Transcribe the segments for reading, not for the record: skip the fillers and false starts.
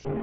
Hello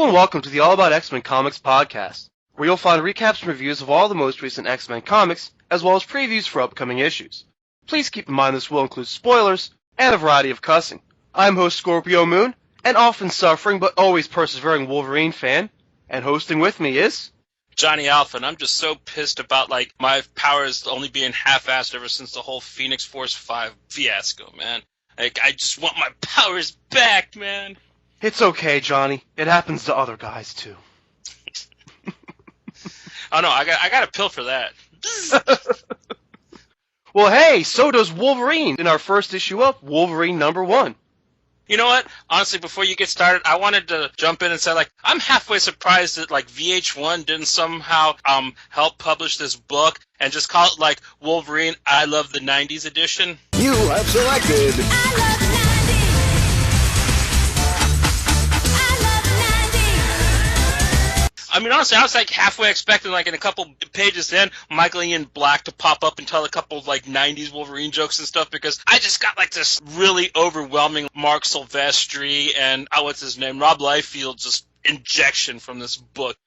and welcome to the All About X-Men Comics podcast, where you'll find recaps and reviews of all the most recent X-Men comics, as well as previews for upcoming issues. Please keep in mind this will include spoilers and a variety of cussing. I'm host Scorpio Moon, an often suffering but always persevering Wolverine fan, and hosting with me is... Johnny Alpha, and I'm just so pissed about, my powers only being half-assed ever since the whole Phoenix Force 5 fiasco, man. I just want my powers back, man. It's okay, Johnny. It happens to other guys, too. Oh, no, I got a pill for that. Well, hey, so does Wolverine in our first issue of Wolverine #1. You know what? Honestly, before you get started, I wanted to jump in and say, I'm halfway surprised that, VH1 didn't somehow help publish this book and just call it, Wolverine I Love the 90s edition. You have selected... I love the 90s. I love the 90s. I mean, honestly, I was halfway expecting, in a couple pages in, Michael Ian Black to pop up and tell a couple of 90s Wolverine jokes and stuff, because I just got this really overwhelming Mark Silvestri and what's his name, Rob Liefeld just injection from this book.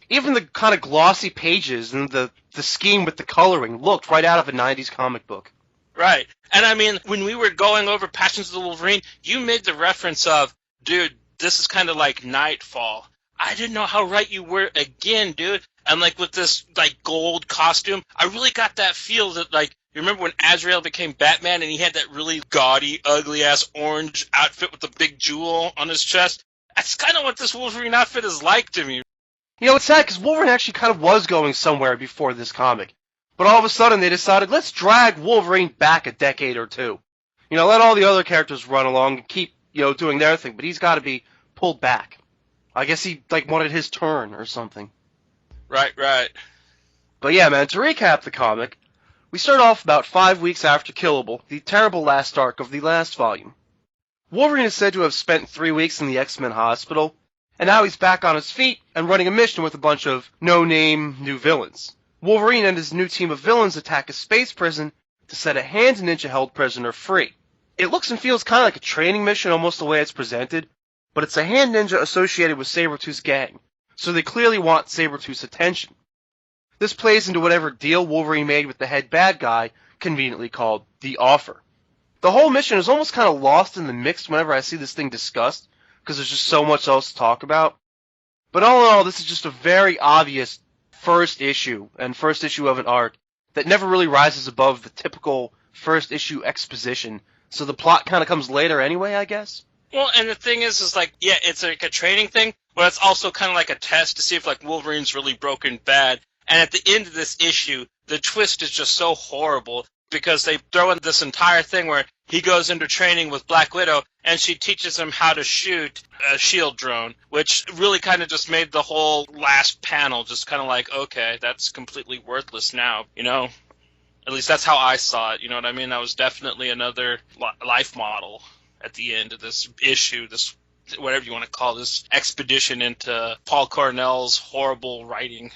Even the kind of glossy pages and the scheme with the coloring looked right out of a 90s comic book. Right. And I mean, when we were going over Passions of the Wolverine, you made the reference of, dude, this is kind of like Nightfall. I didn't know how right you were again, dude. And with this gold costume, I really got that feel that you remember when Azrael became Batman and he had that really gaudy, ugly ass orange outfit with the big jewel on his chest? That's kind of what this Wolverine outfit is like to me. You know, it's sad because Wolverine actually kind of was going somewhere before this comic. But all of a sudden they decided, let's drag Wolverine back a decade or two. You know, let all the other characters run along and keep, doing their thing, but he's got to be pulled back. I guess he, wanted his turn or something. Right. But yeah, man, to recap the comic, we start off about 5 weeks after Killable, the terrible last arc of the last volume. Wolverine is said to have spent 3 weeks in the X-Men hospital, and now he's back on his feet and running a mission with a bunch of no-name new villains. Wolverine and his new team of villains attack a space prison to set a Hand Ninja-held prisoner free. It looks and feels kind of like a training mission, almost the way it's presented, but it's a Hand Ninja associated with Sabretooth's gang, so they clearly want Sabretooth's attention. This plays into whatever deal Wolverine made with the head bad guy, conveniently called The Offer. The whole mission is almost kind of lost in the mix whenever I see this thing discussed, because there's just so much else to talk about. But all in all, this is just a very obvious first issue of an arc that never really rises above the typical first issue exposition, so the plot kind of comes later anyway, I guess. Well, and the thing is yeah, it's a training thing, but it's also kind of like a test to see if Wolverine's really broken bad. And at the end of this issue, the twist is just so horrible because they throw in this entire thing where he goes into training with Black Widow and she teaches him how to shoot a shield drone, which really kind of just made the whole last panel just kind of okay, that's completely worthless now, At least that's how I saw it, you know what I mean? That was definitely another life model at the end of this issue, this whatever you want to call this expedition into Paul Cornell's horrible writing.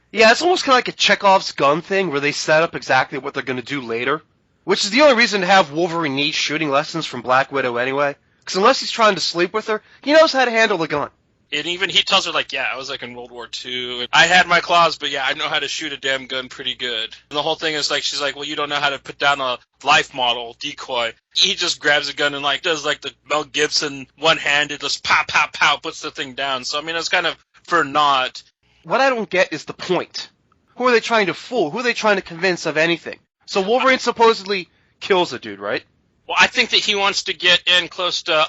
Yeah, it's almost kind of like a Chekhov's gun thing where they set up exactly what they're going to do later, which is the only reason to have Wolverine need shooting lessons from Black Widow anyway, because unless he's trying to sleep with her, he knows how to handle the gun. And even he tells her, yeah, I was in World War II. I had my claws, but yeah, I know how to shoot a damn gun pretty good. And the whole thing is she's well, you don't know how to put down a life model decoy. He just grabs a gun and does the Mel Gibson one-handed, just pow, pow, pow, puts the thing down. So, I mean, it's kind of for naught. What I don't get is the point. Who are they trying to fool? Who are they trying to convince of anything? So Wolverine supposedly kills a dude, right? Well, I think that he wants to get in close to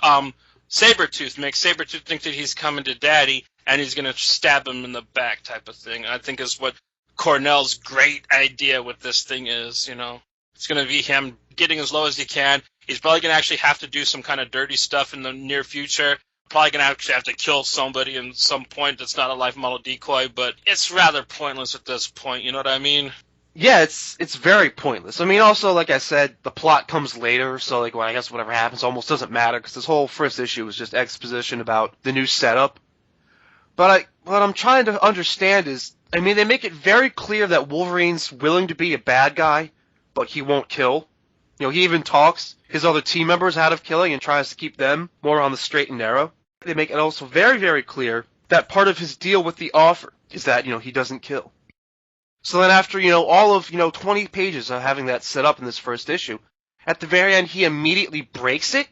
Sabretooth, make Sabretooth think that he's coming to Daddy, and he's going to stab him in the back type of thing. I think is what Cornell's great idea with this thing is, It's going to be him getting as low as he can. He's probably going to actually have to do some kind of dirty stuff in the near future. Probably going to actually have to kill somebody at some point that's not a life model decoy, but it's rather pointless at this point, you know what I mean? Yeah, it's very pointless. I mean, also, like I said, the plot comes later, so like, well, I guess whatever happens almost doesn't matter because this whole first issue was just exposition about the new setup. But what I'm trying to understand is, I mean, they make it very clear that Wolverine's willing to be a bad guy, but he won't kill. You know, he even talks his other team members out of killing and tries to keep them more on the straight and narrow. They make it also very, very clear that part of his deal with the offer is that, you know, he doesn't kill. So then after, you know, all of, 20 pages of having that set up in this first issue, at the very end he immediately breaks it?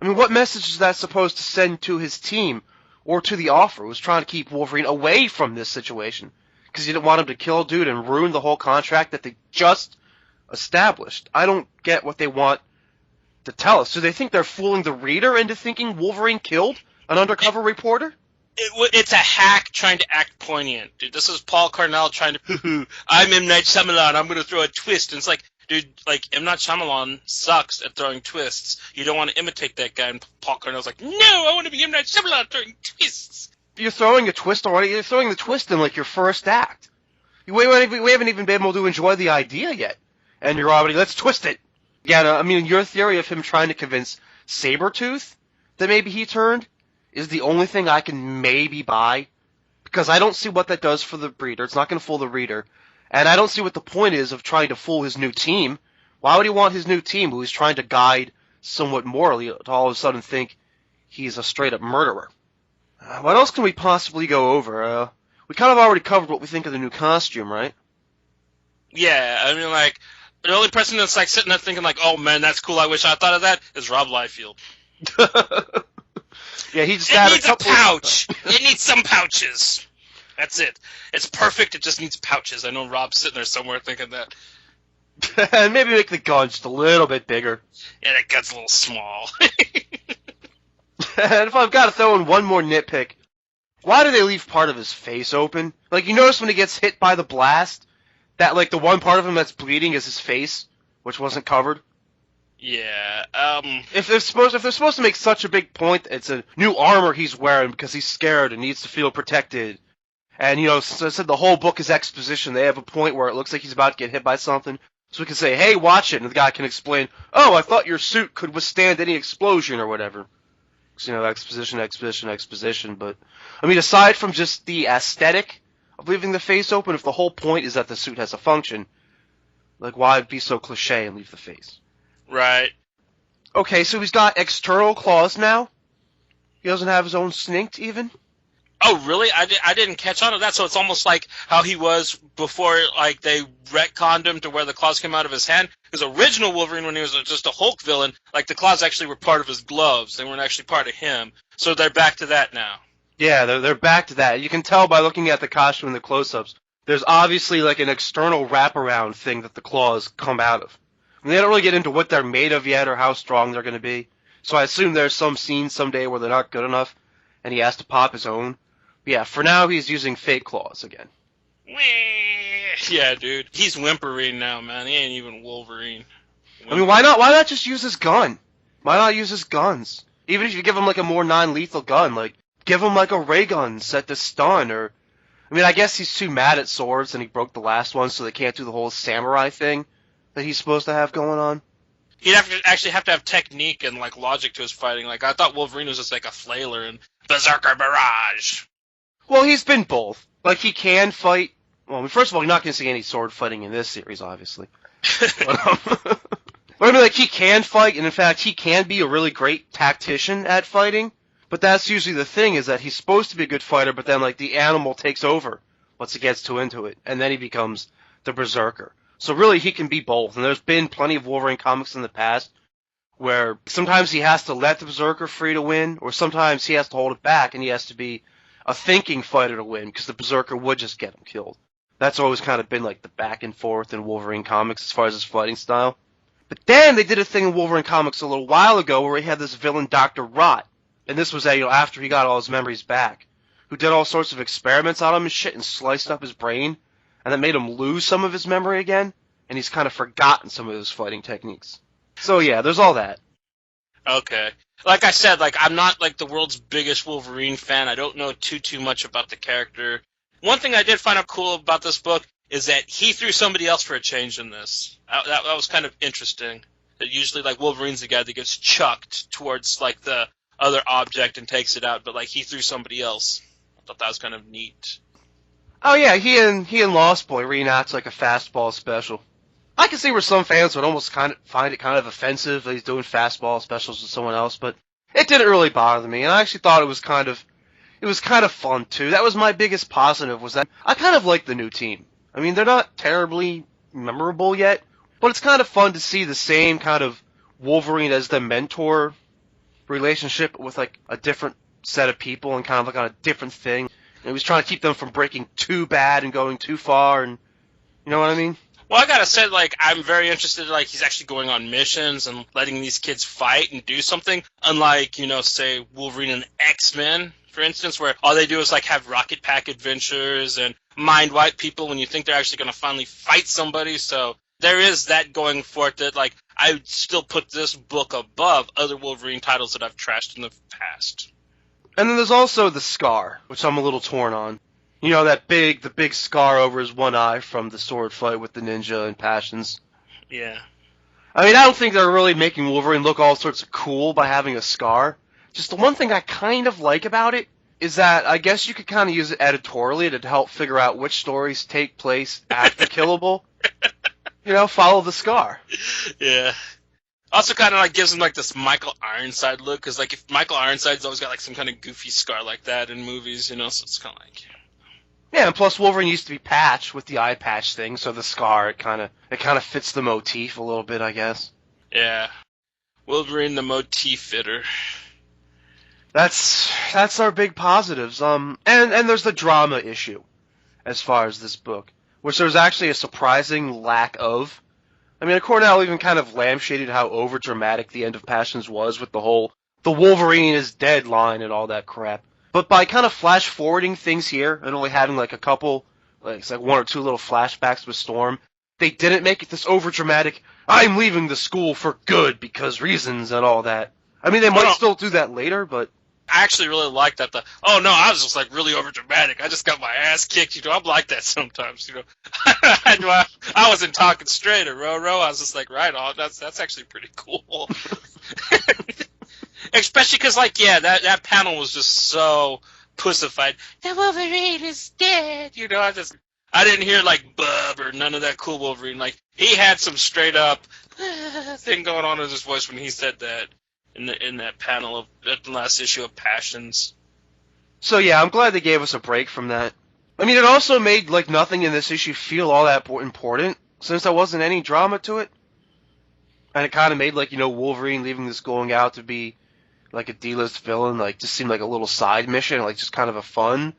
I mean, what message is that supposed to send to his team or to the offer, who's trying to keep Wolverine away from this situation? Because he didn't want him to kill a dude and ruin the whole contract that they just established. I don't get what they want to tell us. Do they think they're fooling the reader into thinking Wolverine killed an undercover reporter? It's a hack trying to act poignant, dude. This is Paul Cornell trying to, I'm M. Night Shyamalan, I'm going to throw a twist. And it's like, dude, like, M. Night Shyamalan sucks at throwing twists. You don't want to imitate that guy. And Paul Cornell's like, no, I want to be M. Night Shyamalan throwing twists. You're throwing a twist already. You're throwing the twist in, like, your first act. We haven't even been able to enjoy the idea yet. And you're already, let's twist it. Yeah, I mean, your theory of him trying to convince Sabretooth that maybe he turned is the only thing I can maybe buy, because I don't see what that does for the reader. It's not going to fool the reader, and I don't see what the point is of trying to fool his new team. Why would he want his new team, who he's trying to guide somewhat morally, to all of a sudden think he's a straight-up murderer? What else can we possibly go over? We kind of already covered what we think of the new costume, right? Yeah, I mean, like, the only person that's, like, sitting there thinking, like, oh, man, that's cool, I wish I thought of that, is Rob Liefeld. Yeah, he just It had needs a couple. a pouch. It needs some pouches. That's it. It's perfect. It just needs pouches. I know Rob's sitting there somewhere thinking that. And maybe make the gun just a little bit bigger. Yeah, that gun's a little small. And if I've got to throw in one more nitpick, why do they leave part of his face open? Like, you notice when he gets hit by the blast, that, like, the one part of him that's bleeding is his face, which wasn't covered? Yeah, If they're supposed to make such a big point, it's a new armor he's wearing because he's scared and needs to feel protected. And, since I said the whole book is exposition, they have a point where it looks like he's about to get hit by something. So we can say, hey, watch it, and the guy can explain, oh, I thought your suit could withstand any explosion or whatever. So, exposition. But, I mean, aside from just the aesthetic of leaving the face open, if the whole point is that the suit has a function, like, why be so cliche and leave the face? right. Okay, so he's got external claws now? He doesn't have his own sninked, even? Oh, really? I didn't catch on to that, so it's almost like how he was before, like, they retconned him to where the claws came out of his hand. Because original Wolverine, when he was just a Hulk villain, like, the claws actually were part of his gloves. They weren't actually part of him. So they're back to that now. Yeah, they're back to that. You can tell by looking at the costume and the close-ups. There's obviously, like, an external wraparound thing that the claws come out of. I mean, they don't really get into what they're made of yet or how strong they're going to be. So I assume there's some scene someday where they're not good enough, and he has to pop his own. But yeah, for now he's using fake claws again. Yeah, dude. He's whimpering now, man. He ain't even Wolverine. I mean, why not just use his gun? Why not use his guns? Even if you give him, like, a more non-lethal gun, like, give him, like, a ray gun set to stun, or... I mean, I guess he's too mad at swords and he broke the last one, so they can't do the whole samurai thing that he's supposed to have going on. He'd have to have technique and, like, logic to his fighting. Like, I thought Wolverine was just, like, a flailer and Berserker Barrage. Well, he's been both. Like, he can fight... Well, I mean, first of all, you're not going to see any sword fighting in this series, obviously. But I mean, like, he can fight, and in fact, he can be a really great tactician at fighting. But that's usually the thing, is that he's supposed to be a good fighter, but then, like, the animal takes over once he gets too into it, and then he becomes the Berserker. So really, he can be both, and there's been plenty of Wolverine comics in the past where sometimes he has to let the Berserker free to win, or sometimes he has to hold it back, and he has to be a thinking fighter to win, because the Berserker would just get him killed. That's always kind of been, like, the back and forth in Wolverine comics as far as his fighting style. But then they did a thing in Wolverine comics a little while ago where he had this villain, Dr. Rot. And this was after he got all his memories back, who did all sorts of experiments on him and shit and sliced up his brain, and that made him lose some of his memory again, and he's kind of forgotten some of his fighting techniques. So yeah, there's all that. Okay. Like I said, like, I'm not, like, the world's biggest Wolverine fan. I don't know too much about the character. One thing I did find out cool about this book is that he threw somebody else for a change in this. That was kind of interesting. That usually, like, Wolverine's the guy that gets chucked towards, like, the other object and takes it out, but, like, he threw somebody else. I thought that was kind of neat. Oh yeah, he and Lost Boy reenact like a fastball special. I can see where some fans would almost kind of find it kind of offensive that he's doing fastball specials with someone else, but it didn't really bother me, and I actually thought it was kind of fun too. That was my biggest positive, was that I kind of like the new team. I mean, they're not terribly memorable yet, but it's kind of fun to see the same kind of Wolverine as the mentor relationship with like a different set of people and kind of like on a different thing. And he was trying to keep them from breaking too bad and going too far, and you know what I mean? Well, I gotta say, like, I'm very interested, like, he's actually going on missions and letting these kids fight and do something, unlike, you know, say, Wolverine and X-Men, for instance, where all they do is, like, have rocket pack adventures and mind wipe people when you think they're actually gonna finally fight somebody, so there is that going for it that, like, I would still put this book above other Wolverine titles that I've trashed in the past. And then there's also the scar, which I'm a little torn on. You know, the big scar over his one eye from the sword fight with the ninja and Passions. Yeah. I mean, I don't think they're really making Wolverine look all sorts of cool by having a scar. Just the one thing I kind of like about it is that I guess you could kind of use it editorially to help figure out which stories take place after Killable. You know, follow the scar. Yeah. Also kind of like gives him like this Michael Ironside look, because like if Michael Ironside's always got like some kind of goofy scar like that in movies, you know, so it's kind of like... Yeah, and plus Wolverine used to be Patch with the eye patch thing, so the scar, it kind of fits the motif a little bit, I guess. Yeah. Wolverine the motif fitter. That's our big positives. And there's the drama issue as far as this book, which there's actually a surprising lack of. I mean, Cornell even kind of lampshaded how overdramatic the end of Passions was with the Wolverine is dead line and all that crap. But by kind of flash forwarding things here and only having like a couple, like it's like one or two little flashbacks with Storm, they didn't make it this overdramatic, I'm leaving the school for good because reasons and all that. I mean, they might still do that later, but... I actually really like that. I was just like really overdramatic. I just got my ass kicked. You know, I'm like that sometimes. You know, I wasn't talking straight or row. I was just like, right on. That's actually pretty cool. Especially because, like, yeah, that panel was just so pussified. The Wolverine is dead. You know, I didn't hear like Bub or none of that cool Wolverine. Like he had some straight up thing going on in his voice when he said that. In that panel of the last issue of Passions. So yeah, I'm glad they gave us a break from that. I mean, it also made like nothing in this issue feel all that important, since there wasn't any drama to it. And it kind of made like, you know, Wolverine leaving this going out to be like a D-list villain, like just seemed like a little side mission, like just kind of a fun,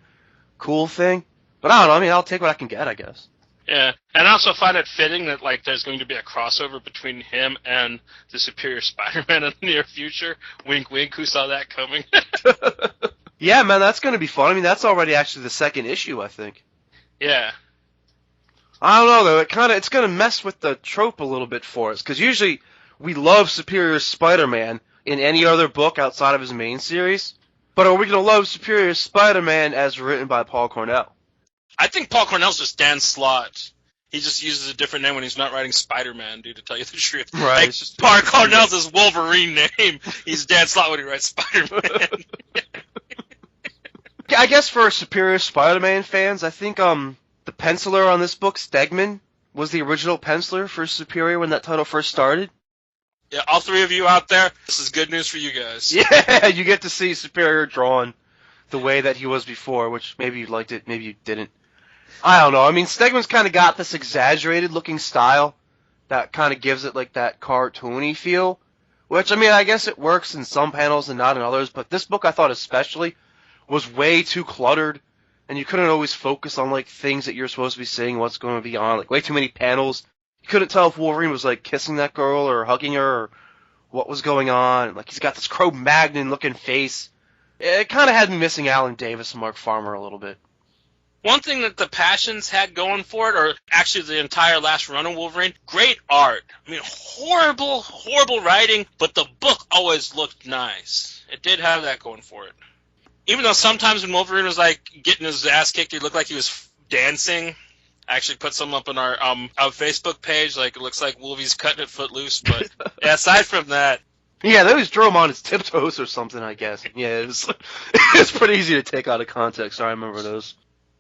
cool thing. But I don't know, I mean, I'll take what I can get, I guess. Yeah, and I also find it fitting that like there's going to be a crossover between him and the Superior Spider-Man in the near future. Wink, wink. Who saw that coming? Yeah, man, that's going to be fun. I mean, that's already actually the second issue, I think. Yeah. I don't know though. It's going to mess with the trope a little bit for us because usually we love Superior Spider-Man in any other book outside of his main series. But are we going to love Superior Spider-Man as written by Paul Cornell? I think Paul Cornell's just Dan Slott. He just uses a different name when he's not writing Spider-Man, dude, to tell you the truth. Right. Like, It's just Paul Cornell's his Wolverine name. He's Dan Slott when he writes Spider-Man. I guess for Superior Spider-Man fans, I think the penciler on this book, Stegman, was the original penciler for Superior when that title first started. Yeah, all three of you out there, this is good news for you guys. Yeah, you get to see Superior drawn the way that he was before, which maybe you liked it, maybe you didn't. I don't know. I mean, Stegman's kind of got this exaggerated-looking style that kind of gives it, like, that cartoony feel, which, I mean, I guess it works in some panels and not in others, but this book, I thought especially, was way too cluttered, and you couldn't always focus on, like, things that you're supposed to be seeing, what's going to be on, like, way too many panels. You couldn't tell if Wolverine was, like, kissing that girl or hugging her or what was going on. Like, he's got this Cro-Magnon-looking face. It kind of had me missing Alan Davis and Mark Farmer a little bit. One thing that the Passions had going for it, or actually the entire last run of Wolverine, great art. I mean, horrible writing, but the book always looked nice. It did have that going for it. Even though sometimes when Wolverine was, like, getting his ass kicked, he looked like he was dancing. I actually put some up on our Facebook page. Like, it looks like Wolvie's cutting it footloose. But yeah, aside from that, Yeah, they always drew him on his tiptoes or something, I guess. Yeah, it's pretty easy to take out of context. I remember those.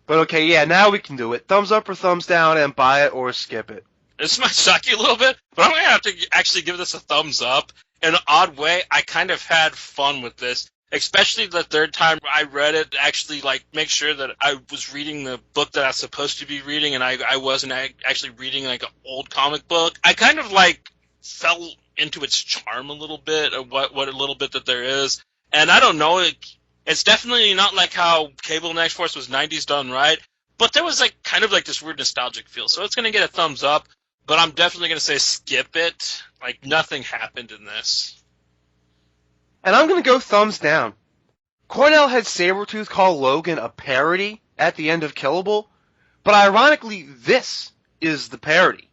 But okay, yeah, now we can do it. Thumbs up or thumbs down, and buy it or skip it. this might shock you a little bit, but I'm going to have to actually give this a thumbs up. In an odd way, I kind of had fun with this, especially the third time I read it, actually, like, make sure that I was reading the book that I was supposed to be reading, and I wasn't actually reading, like, an old comic book. I kind of, like, fell into its charm a little bit, of what a little bit that there is. And I don't know, it's definitely not like how Cable and X-Force was 90s done right, but there was, like, kind of like this weird nostalgic feel. So it's going to get a thumbs up, but I'm definitely going to say skip it. Like, nothing happened in this. And I'm going to go thumbs down. Cornell had Sabretooth call Logan a parody at the end of Killable, but ironically, this is the parody.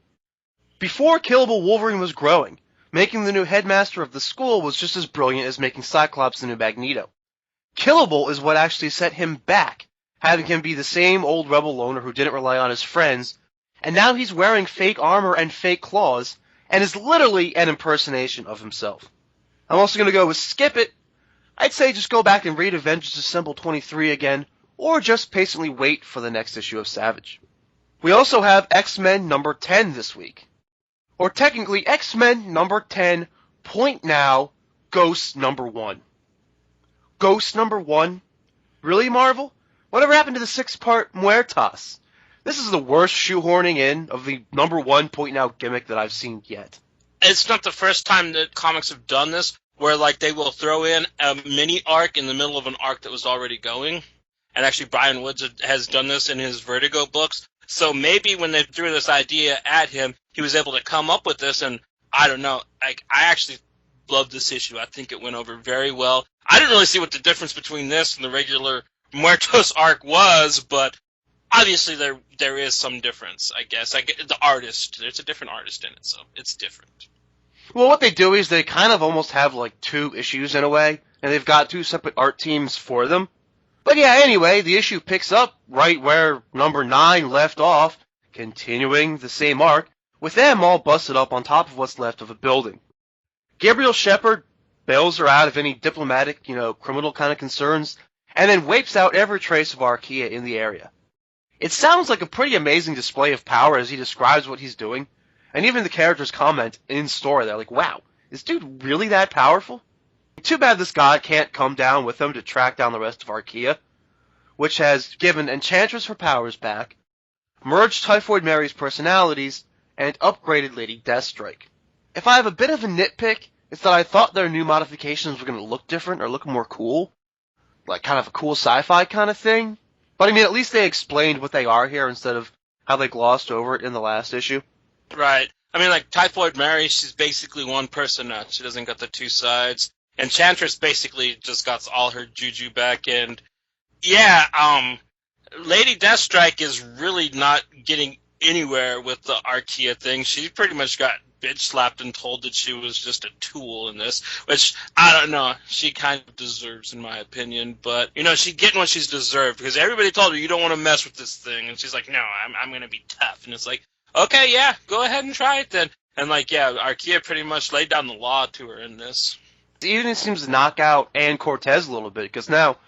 Before Killable, Wolverine was growing. Making the new headmaster of the school was just as brilliant as making Cyclops the new Magneto. Killable is what actually set him back, having him be the same old rebel loner who didn't rely on his friends, and now he's wearing fake armor and fake claws, and is literally an impersonation of himself. I'm also going to go with skip it. I'd say just go back and read Avengers Assemble 23 again, or just patiently wait for the next issue of Savage. We also have X-Men number 10 this week. Or technically, X-Men number 10, point now, Ghost number 1. Ghost number 1? Really, Marvel? Whatever happened to the 6-part Muertas? This is the worst shoehorning in of the number 1 point now gimmick that I've seen yet. It's not the first time that comics have done this, where, like, they will throw in a mini arc in the middle of an arc that was already going. And actually, Brian Woods has done this in his Vertigo books. So maybe when they threw this idea at him, he was able to come up with this, and I don't know. I actually love this issue. I think it went over very well. I didn't really see what the difference between this and the regular Muertos arc was, but obviously there is some difference, I guess. The artist, there's a different artist in it, so it's different. Well, what they do is they kind of almost have like 2 issues in a way, and they've got 2 separate art teams for them. But yeah, anyway, the issue picks up right where number 9 left off, continuing the same arc, with them all busted up on top of what's left of a building. Gabriel Shepard bails her out of any diplomatic, criminal kind of concerns, and then wipes out every trace of Archaea in the area. It sounds like a pretty amazing display of power as he describes what he's doing, and even the characters comment in story, they're like, wow, is dude really that powerful? Too bad this god can't come down with them to track down the rest of Archaea, which has given Enchantress her powers back, merged Typhoid Mary's personalities, and upgraded Lady Deathstrike. If I have a bit of a nitpick, it's that I thought their new modifications were going to look different or look more cool, like kind of a cool sci-fi kind of thing. But I mean, at least they explained what they are here instead of how they glossed over it in the last issue. Right. I mean, like, Typhoid Mary, she's basically one person now. She doesn't got the 2 sides. Enchantress basically just got all her juju back, and yeah, Lady Deathstrike is really not getting anywhere with the Archaea thing. She pretty much got bitch slapped and told that she was just a tool in this, which, I don't know, she kind of deserves, in my opinion, but, she's getting what she's deserved, because everybody told her, you don't want to mess with this thing, and she's like, no, I'm going to be tough, and it's like, okay, yeah, go ahead and try it then, and like, yeah, Archaea pretty much laid down the law to her in this. It even seems to knock out Ann Cortez a little bit, because now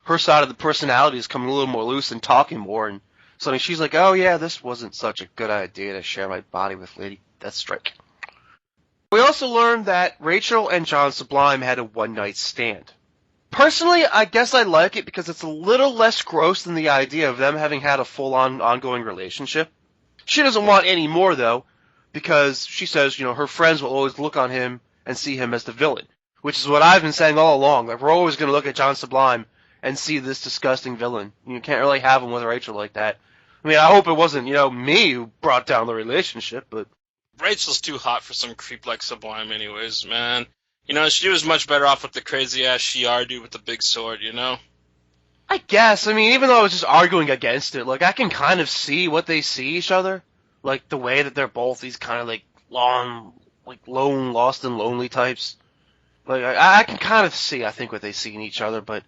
her side of the personality is coming a little more loose and talking more, and suddenly she's like, oh yeah, this wasn't such a good idea to share my body with Lady Deathstrike. We also learned that Rachel and John Sublime had a one-night stand. Personally, I guess I like it because it's a little less gross than the idea of them having had a full-on ongoing relationship. She doesn't want any more, though, because she says, her friends will always look on him and see him as the villain, which is what I've been saying all along. Like, we're always going to look at John Sublime and see this disgusting villain. You can't really have him with Rachel like that. I mean, I hope it wasn't, me who brought down the relationship, but... Rachel's too hot for some creep like Sublime anyways, man. She was much better off with the crazy-ass Shi'ar dude with the big sword, I guess. I mean, even though I was just arguing against it, like, I can kind of see what they see each other. Like, the way that they're both these kind of, like, lone, lost and lonely types. Like, I can kind of see, I think, what they see in each other, but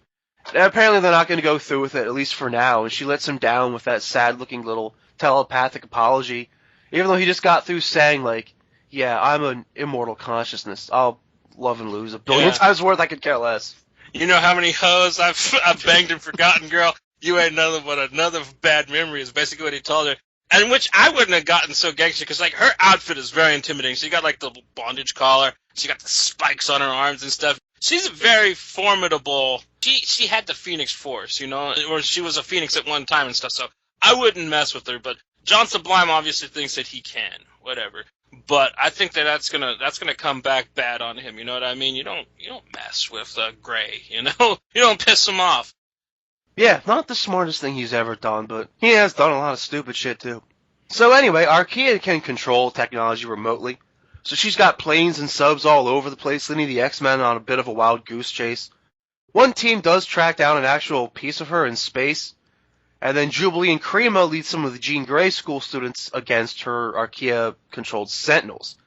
apparently they're not going to go through with it, at least for now, and she lets him down with that sad-looking little telepathic apology, even though he just got through saying, like, yeah, I'm an immortal consciousness. I'll love and lose a billion times worth. I could care less. You know how many hoes I've banged and forgotten, girl? You ain't nothing but another bad memory is basically what he told her. And which I wouldn't have gotten so gangster, because, like, her outfit is very intimidating. She got, like, the bondage collar. She got the spikes on her arms and stuff. She's very formidable. She had the Phoenix Force, you know, or she was a Phoenix at one time and stuff, so I wouldn't mess with her. But John Sublime obviously thinks that he can, whatever. But I think that's gonna come back bad on him. You know what I mean? You don't mess with Gray. You know, you don't piss him off. Yeah, not the smartest thing he's ever done, but he has done a lot of stupid shit too. So anyway, Archaea can control technology remotely, so she's got planes and subs all over the place, leading the X-Men on a bit of a wild goose chase. One team does track down an actual piece of her in space, and then Jubilee and Krima lead some of the Jean Grey school students against her Archaea-controlled Sentinels.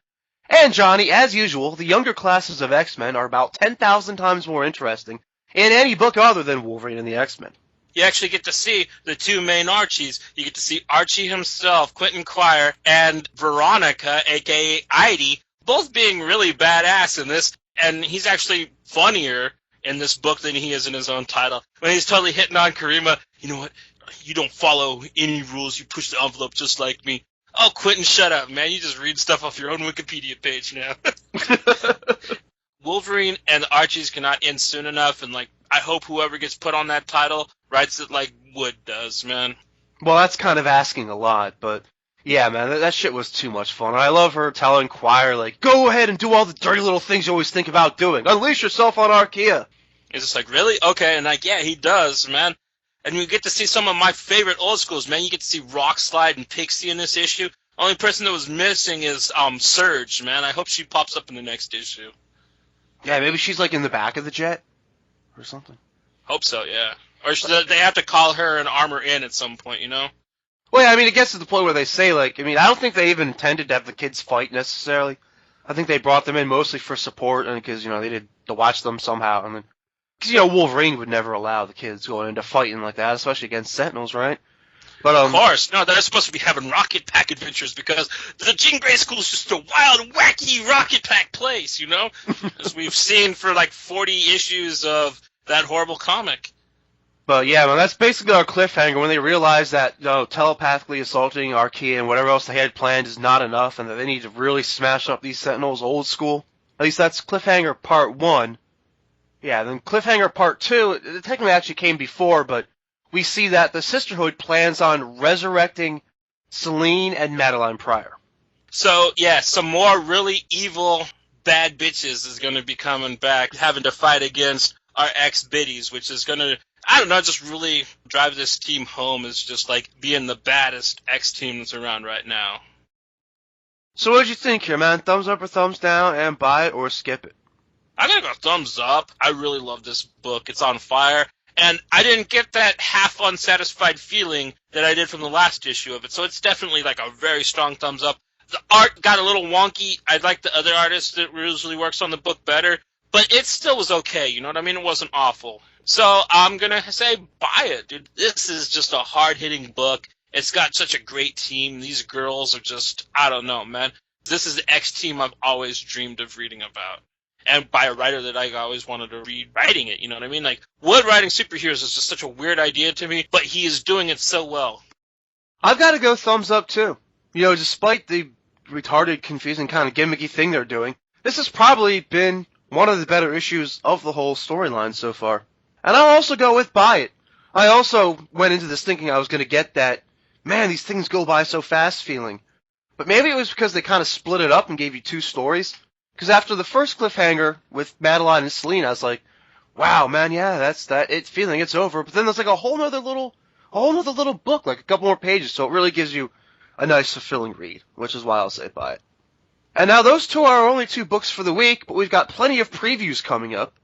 And Johnny, as usual, the younger classes of X-Men are about 10,000 times more interesting in any book other than Wolverine and the X-Men. You actually get to see the two main Archies. You get to see Archie himself, Quentin Quire, and Veronica, a.k.a. Heidi, both being really badass in this, and he's actually funnier in this book than he is in his own title. When he's totally hitting on Karima, you know what? You don't follow any rules. You push the envelope just like me. Oh, Quentin, shut up, man. You just read stuff off your own Wikipedia page now. Wolverine and the Archies cannot end soon enough, and, like, I hope whoever gets put on that title writes it like Wood does, man. Well, that's kind of asking a lot, but yeah, man, that shit was too much fun. I love her telling Quire, like, go ahead and do all the dirty little things you always think about doing. Unleash yourself on Archaea. It's just like, really? Okay, and like, yeah, he does, man. And you get to see some of my favorite old schools, man. You get to see Rockslide and Pixie in this issue. Only person that was missing is Surge, man. I hope she pops up in the next issue. Yeah, maybe she's like in the back of the jet or something. Hope so, yeah. Or they have to call her and Armor in at some point, you know? Well, yeah, I mean, it gets to the point where they say, like, I mean, I don't think they even intended to have the kids fight necessarily. I think they brought them in mostly for support and because, you know, they did to watch them somehow. And then, because, you know, Wolverine would never allow the kids going into fighting like that, especially against Sentinels, right? But of course. No, they're supposed to be having rocket pack adventures because the Jean Grey School is just a wild, wacky rocket pack place, you know? As we've seen for like 40 issues of that horrible comic. But yeah, man, that's basically our cliffhanger when they realize that, you know, telepathically assaulting Archaea and whatever else they had planned is not enough and that they need to really smash up these Sentinels old school. At least that's cliffhanger part 1. Yeah, then cliffhanger part 2, it technically actually came before, but we see that the Sisterhood plans on resurrecting Selene and Madeline Pryor. So, yeah, some more really evil bad bitches is going to be coming back, having to fight against our ex-biddies, which is going to, I don't know, just really drive this team home as just, like, being the baddest ex-team that's around right now. So what did you think here, man? Thumbs up or thumbs down, and buy it or skip it? I gotta go thumbs up. I really love this book. It's on fire. And I didn't get that half unsatisfied feeling that I did from the last issue of it. So it's definitely like a very strong thumbs up. The art got a little wonky. I like the other artist that usually works on the book better. But it still was okay. You know what I mean? It wasn't awful. So I'm going to say buy it, dude. This is just a hard-hitting book. It's got such a great team. These girls are just, I don't know, man. This is the X-team I've always dreamed of reading about. And by a writer that I always wanted to read writing it, you know what I mean? Like, Wood writing superheroes is just such a weird idea to me, but he is doing it so well. I've got to go thumbs up, too. You know, despite the retarded, confusing kind of gimmicky thing they're doing, this has probably been one of the better issues of the whole storyline so far. And I'll also go with buy it. I also went into this thinking I was going to get that, man, these things go by so fast feeling. But maybe it was because they kind of split it up and gave you 2 stories. Because after the first cliffhanger with Madeline and Selene, I was like, wow, man, yeah, that's that. It's feeling it's over. But then there's like a whole nother little book, like a couple more pages. So it really gives you a nice, fulfilling read, which is why I'll say buy it. And now those 2 are our only 2 books for the week, but we've got plenty of previews coming up.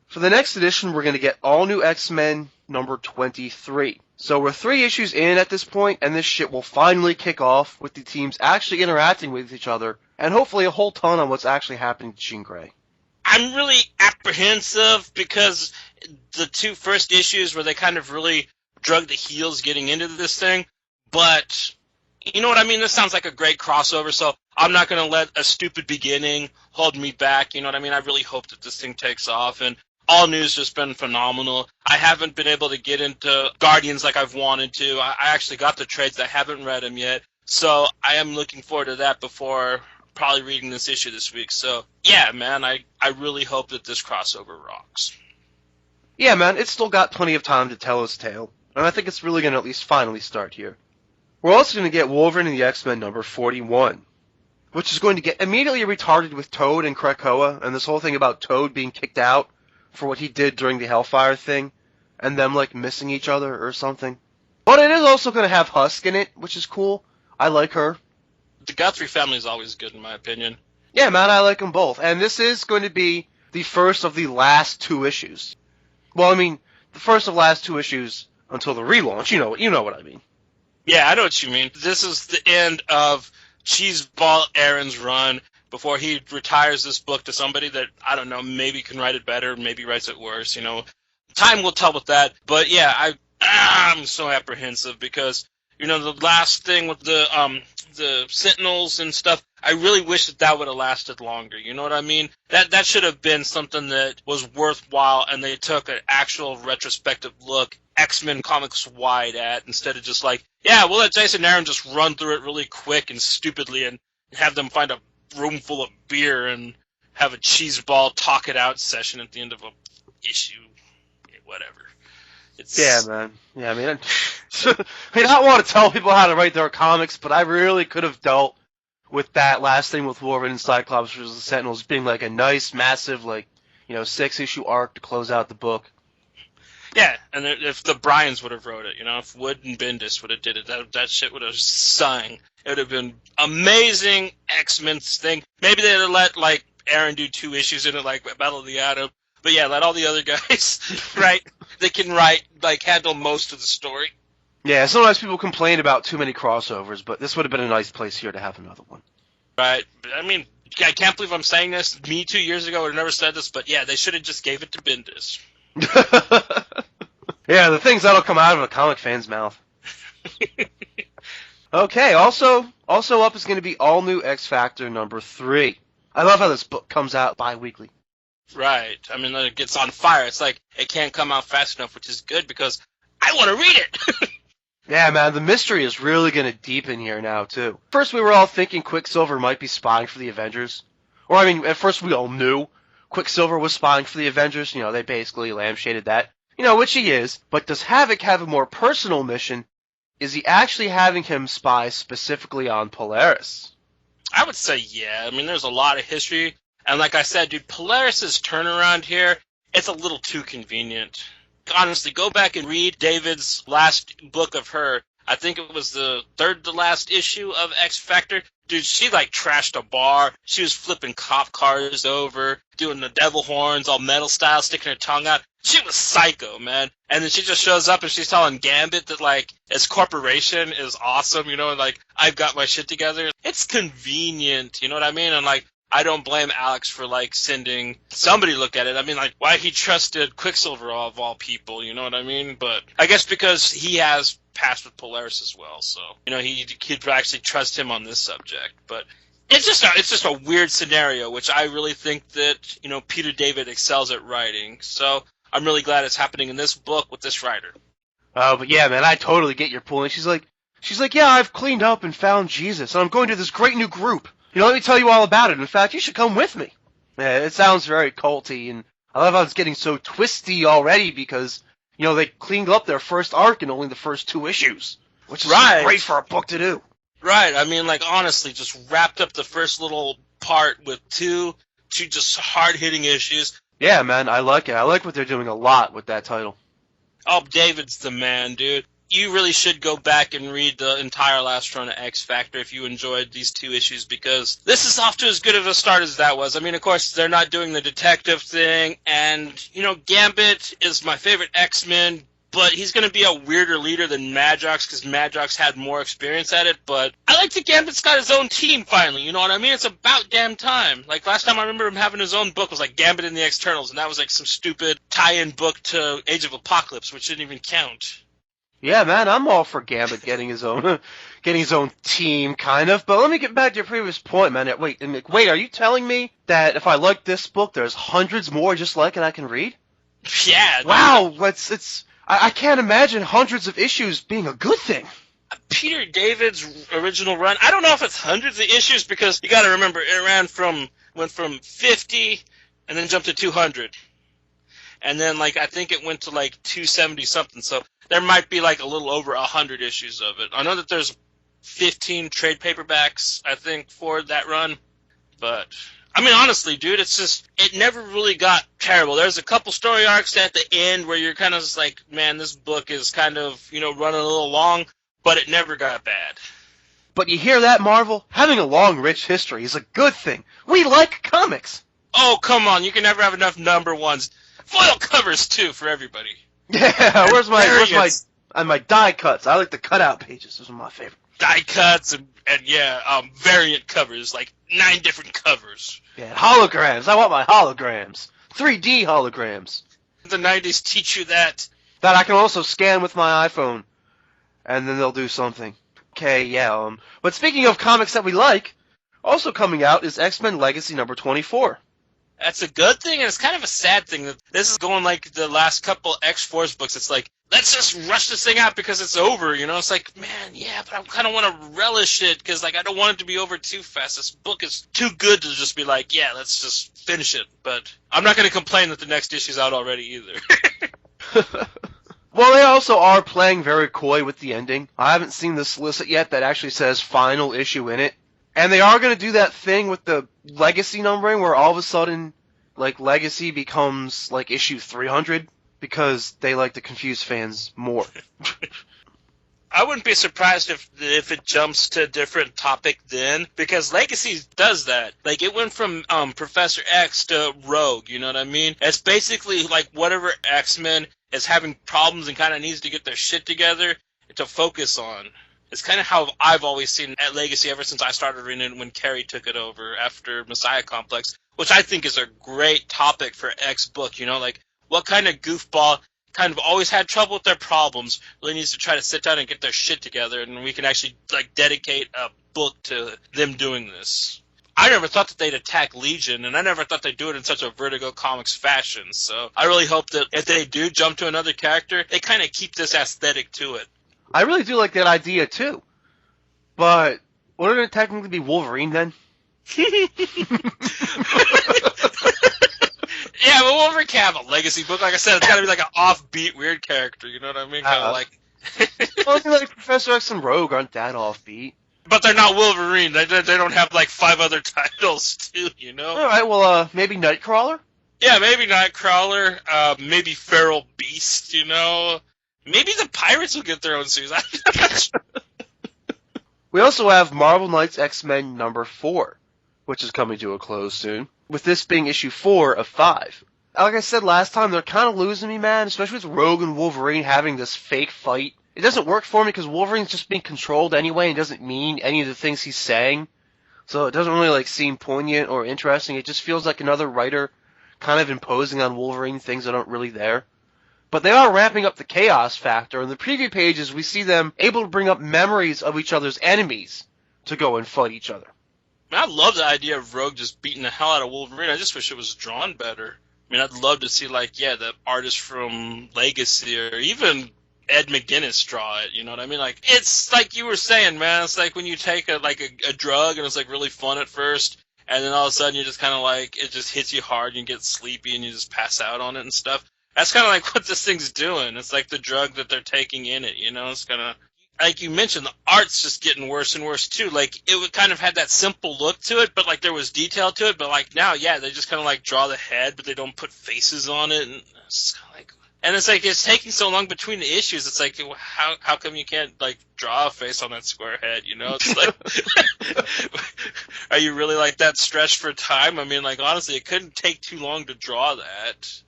For the next edition, we're going to get All New X-Men number 23. So we're 3 issues in at this point, and this shit will finally kick off with the teams actually interacting with each other, and hopefully a whole ton on what's actually happening to Jean Grey. I'm really apprehensive because the 2 first issues where they kind of really drug the heels getting into this thing, but You know what I mean? This sounds like a great crossover, so I'm not going to let a stupid beginning hold me back. You know what I mean? I really hope that this thing takes off, and all news has been phenomenal. I haven't been able to get into Guardians like I've wanted to. I actually got the trades. I haven't read them yet, so I am looking forward to that before probably reading this issue this week. So, yeah, man, I really hope that this crossover rocks. Yeah, man, it's still got plenty of time to tell its tale, and I think it's really going to at least finally start here. We're also going to get Wolverine and the X-Men number 41, which is going to get immediately retarded with Toad and Krakoa, and this whole thing about Toad being kicked out for what he did during the Hellfire thing, and them, like, missing each other or something. But it is also going to have Husk in it, which is cool. I like her. The Guthrie family is always good, in my opinion. Yeah, man, I like them both. And this is going to be the first of the last 2 issues. Well, I mean, the first of the last 2 issues until the relaunch. You know what I mean. Yeah, I know what you mean. This is the end of Cheeseball Aaron's run before he retires this book to somebody that, I don't know, maybe can write it better, maybe writes it worse, you know. Time will tell with that. But, yeah, I'm so apprehensive because, you know, the last thing with the Sentinels and stuff, I really wish that would have lasted longer. You know what I mean? That should have been something that was worthwhile, and they took an actual retrospective look, X-Men comics wide at, instead of just like, yeah, we'll let Jason Aaron just run through it really quick and stupidly and have them find a room full of beer and have a cheeseball talk it out session at the end of a issue. Whatever. Yeah, man. Yeah, I mean, I don't want to tell people how to write their comics, but I really could have dealt with that last thing with Wolverine and Cyclops versus the Sentinels being like a nice, massive, like, 6-issue arc to close out the book. Yeah, and if the Bryans would have wrote it, if Wood and Bendis would have did it, that shit would have sung. It would have been amazing X-Men thing. Maybe they'd have let, like, Aaron do 2 issues in it, like Battle of the Atom. But yeah, let all the other guys write. They can write, like, handle most of the story. Yeah, sometimes people complain about too many crossovers, but this would have been a nice place here to have another one. Right. I mean, I can't believe I'm saying this. Me 2 years ago would have never said this, but yeah, they should have just gave it to Bendis. Yeah, the things that'll come out of a comic fan's mouth. Okay, also up is going to be All New X Factor number 3. I love how this book comes out bi-weekly. Right. I mean, it gets on fire. It's like it can't come out fast enough, which is good because I want to read it. Yeah, man, the mystery is really going to deepen here now, too. First, we were all thinking Quicksilver might be spying for the Avengers. Or, I mean, at first we all knew Quicksilver was spying for the Avengers. They basically lampshaded that. Which he is. But does Havoc have a more personal mission? Is he actually having him spy specifically on Polaris? I would say yeah. I mean, there's a lot of history. And like I said, dude, Polaris' turnaround here, it's a little too convenient. Honestly, go back and read David's last book of her. I think it was the third to last issue of X Factor. Dude, she, like, trashed a bar. She was flipping cop cars over, doing the devil horns, all metal style, sticking her tongue out. She was psycho, man. And then she just shows up and she's telling Gambit that, like, his corporation is awesome, and, like, I've got my shit together. It's convenient, you know what I mean? And, like, I don't blame Alex for, like, sending somebody to look at it. I mean, like, why he trusted Quicksilver of all people, you know what I mean? But I guess because he has passed with Polaris as well, so, he'd actually trust him on this subject. But it's just a weird scenario, which I really think that, Peter David excels at writing. So I'm really glad it's happening in this book with this writer. Oh, but yeah, man, I totally get your point. She's like, yeah, I've cleaned up and found Jesus, and I'm going to this great new group. Let me tell you all about it. In fact, you should come with me. Yeah, it sounds very culty, and I love how it's getting so twisty already because, they cleaned up their first arc in only the first 2 issues, which is great for a book to do. Right. I mean, like, honestly, just wrapped up the first little part with two just hard-hitting issues. Yeah, man, I like it. I like what they're doing a lot with that title. Oh, David's the man, dude. You really should go back and read the entire last run of X Factor if you enjoyed these 2 issues, because this is off to as good of a start as that was. I mean, of course, they're not doing the detective thing, and, Gambit is my favorite X-Men, but he's going to be a weirder leader than Madrox, because Madrox had more experience at it, but I like that Gambit's got his own team, finally, you know what I mean? It's about damn time. Like, last time I remember him having his own book was, like, Gambit and the Externals, and that was, like, some stupid tie-in book to Age of Apocalypse, which didn't even count. Yeah, man, I'm all for Gambit getting his own team, kind of. But let me get back to your previous point, man. Wait, are you telling me that if I like this book, there's hundreds more just like it I can read? Yeah. Wow, I can't imagine hundreds of issues being a good thing. Peter David's original run, I don't know if it's hundreds of issues, because you got to remember it went from 50 and then jumped to 200. And then, like, I think it went to, like, 270 something, so there might be, like, a little over 100 issues of it. I know that there's 15 trade paperbacks, I think, for that run, but, I mean, honestly, dude, it never really got terrible. There's a couple story arcs at the end where you're kind of just like, man, this book is kind of, running a little long, but it never got bad. But you hear that, Marvel? Having a long, rich history is a good thing. We like comics. Oh, come on, you can never have enough number ones. Foil covers, too, for everybody. Yeah, where's my die cuts? I like the cutout pages. Those are my favorite. Die cuts and variant covers, like 9 different covers. Yeah, holograms. I want my holograms. 3D holograms. The 90s teach you that. That I can also scan with my iPhone. And then they'll do something. Okay, yeah, But speaking of comics that we like, also coming out is X-Men Legacy number 24. That's a good thing, and it's kind of a sad thing that this is going like the last couple X-Force books. It's like, let's just rush this thing out because it's over, It's like, man, yeah, but I kind of want to relish it because, like, I don't want it to be over too fast. This book is too good to just be like, yeah, let's just finish it. But I'm not going to complain that the next issue's out already either. Well, they also are playing very coy with the ending. I haven't seen the solicit yet that actually says final issue in it. And they are going to do that thing with the Legacy numbering where all of a sudden, like, Legacy becomes, like, issue 300 because they like to confuse fans more. I wouldn't be surprised if it jumps to a different topic then, because Legacy does that. Like, it went from Professor X to Rogue, you know what I mean? It's basically like whatever X-Men is having problems and kind of needs to get their shit together to focus on. It's kind of how I've always seen at Legacy ever since I started reading it when Carrie took it over after Messiah Complex, which I think is a great topic for X book, like what kind of goofball kind of always had trouble with their problems really needs to try to sit down and get their shit together, and we can actually like dedicate a book to them doing this. I never thought that they'd attack Legion, and I never thought they'd do it in such a Vertigo Comics fashion, so I really hope that if they do jump to another character, they kind of keep this aesthetic to it. I really do like that idea, too. But wouldn't it technically be Wolverine, then? Yeah, but Wolverine can have a Legacy book. Like I said, it's got to be like an offbeat, weird character, you know what I mean? Kind of like... Well, like Professor X and Rogue aren't that offbeat. But they're not Wolverine. They don't have like 5 other titles, too, Alright, well, maybe Nightcrawler? Yeah, maybe Nightcrawler. Maybe Feral Beast, Maybe the Pirates will get their own series. I'm not sure. We also have Marvel Knights X-Men number 4, which is coming to a close soon, with this being issue 4 of 5. Like I said last time, they're kind of losing me, man, especially with Rogue and Wolverine having this fake fight. It doesn't work for me because Wolverine's just being controlled anyway and doesn't mean any of the things he's saying. So it doesn't really seem poignant or interesting. It just feels like another writer kind of imposing on Wolverine things that aren't really there. But they are ramping up the chaos factor. In the preview pages, we see them able to bring up memories of each other's enemies to go and fight each other. I love the idea of Rogue just beating the hell out of Wolverine. I just wish it was drawn better. I mean, I'd love to see, the artist from Legacy or even Ed McGuinness draw it, you know what I mean? It's like you were saying, man, it's like when you take a drug and it's, really fun at first, and then all of a sudden you're just kind of it just hits you hard, and you get sleepy, and you just pass out on it and stuff. That's kind of like what this thing's doing. It's like the drug that they're taking in it, It's kind of, like you mentioned, the art's just getting worse and worse, too. It would kind of had that simple look to it, but, there was detail to it. But, now, yeah, they just kind of, draw the head, but they don't put faces on it. And it's kind of and it's it's taking so long between the issues. It's like, how come you can't, draw a face on that square head, It's like, are you really, that stretched for time? I mean, honestly, it couldn't take too long to draw that.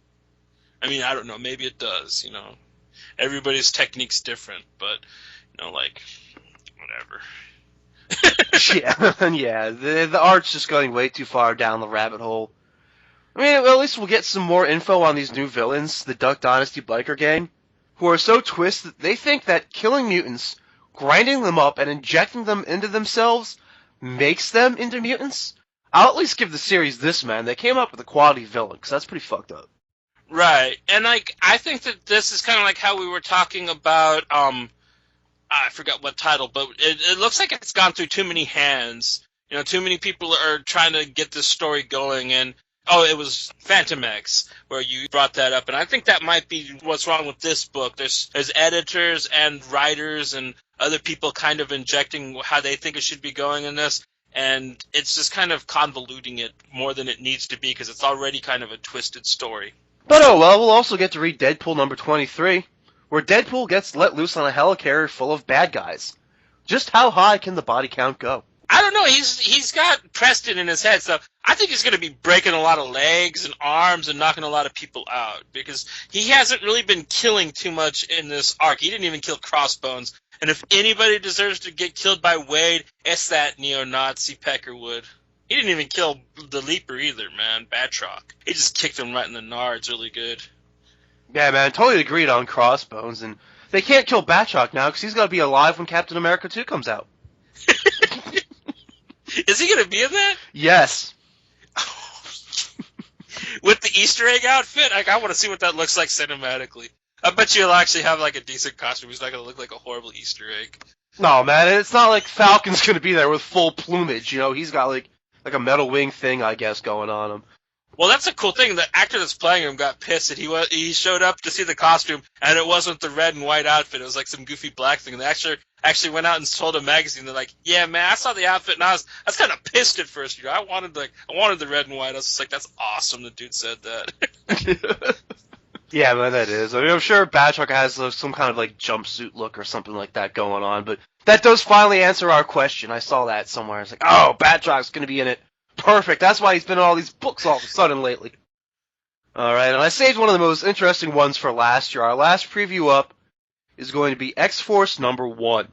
I mean, I don't know. Maybe it does, Everybody's technique's different, but, whatever. Yeah. The art's just going way too far down the rabbit hole. I mean, well, at least we'll get some more info on these new villains, the Duck Dynasty biker gang, who are so twisted they think that killing mutants, grinding them up, and injecting them into themselves makes them into mutants. I'll at least give the series this, man. They came up with a quality villain, because that's pretty fucked up. Right, and like I think that this is kind of like how we were talking about. I forgot what title, but it looks like it's gone through too many hands. You know, too many people are trying to get this story going, and it was Phantom X where you brought that up, and I think that might be what's wrong with this book. There's editors and writers and other people kind of injecting how they think it should be going in this, and it's just kind of convoluting it more than it needs to be because it's already kind of a twisted story. But oh well, we'll also get to read Deadpool number 23, where Deadpool gets let loose on a helicarrier full of bad guys. Just how high can the body count go? I don't know. He's got Preston in his head, so I think he's going to be breaking a lot of legs and arms and knocking a lot of people out because he hasn't really been killing too much in this arc. He didn't even kill Crossbones, and if anybody deserves to get killed by Wade, it's that neo-Nazi Peckerwood. He didn't even kill the Leaper either, man. Batroc. He just kicked him right in the nards really good. Yeah, man, totally agreed on Crossbones, and they can't kill Batroc now because he's got to be alive when Captain America 2 comes out. Is he going to be in that? Yes. With the Easter egg outfit? Like, I want to see what that looks like cinematically. I bet you he'll actually have like a decent costume. He's not going to look like a horrible Easter egg. No, man, it's not like Falcon's going to be there with full plumage, you know? He's got like a metal wing thing, I guess, going on him. Well, that's a cool thing. The actor that's playing him got pissed that he showed up to see the costume, and it wasn't the red and white outfit. It was like some goofy black thing. And the actor actually went out and told a magazine. They're like, "Yeah, man, I saw the outfit, and I was kind of pissed at first. You know, I wanted the red and white." I was just like, "That's awesome." The dude said that. Yeah, man, that is. I mean, I'm sure Batroc has some kind of like jumpsuit look or something like that going on, but that does finally answer our question. I saw that somewhere. It's like, oh, Batroc's going to be in it. Perfect. That's why he's been in all these books all of a sudden lately. Alright, and I saved one of the most interesting ones for last year. Our last preview up is going to be X-Force number 1.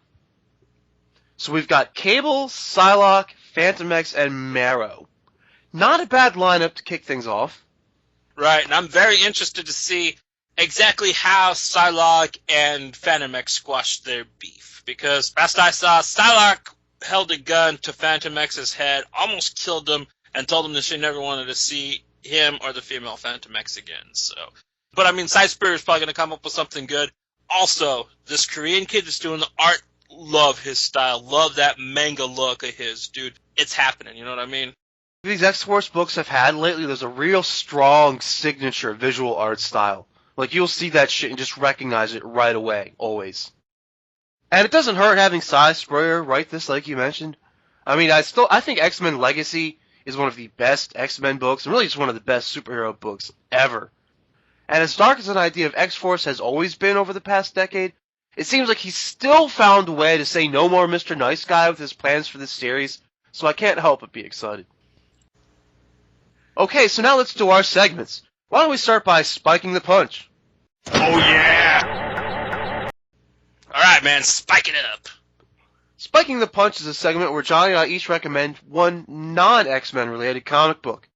So we've got Cable, Psylocke, Phantom X, and Marrow. Not a bad lineup to kick things off. Right, and I'm very interested to see exactly how Psylocke and Phantom X squashed their beef. Because last I saw, Psylocke held a gun to Phantom X's head, almost killed him, and told him that she never wanted to see him or the female Phantom X again. So, but I mean, Side Spirit is probably going to come up with something good. Also, this Korean kid that's doing the art, love his style, love that manga look of his, dude. It's happening, you know what I mean? These X-Force books I've had lately, there's a real strong signature visual art style. Like, you'll see that shit and just recognize it right away, always. And it doesn't hurt having Cy Spurrier write this, like you mentioned. I mean, I think X-Men Legacy is one of the best X-Men books, and really just one of the best superhero books ever. And as dark as an idea of X-Force has always been over the past decade, it seems like he's still found a way to say no more Mr. Nice Guy with his plans for this series, so I can't help but be excited. Okay, so now let's do our segments. Why don't we start by spiking the punch? Oh, yeah! Alright, man, spike it up. Spiking the Punch is a segment where Johnny and I each recommend one non-X-Men related comic book.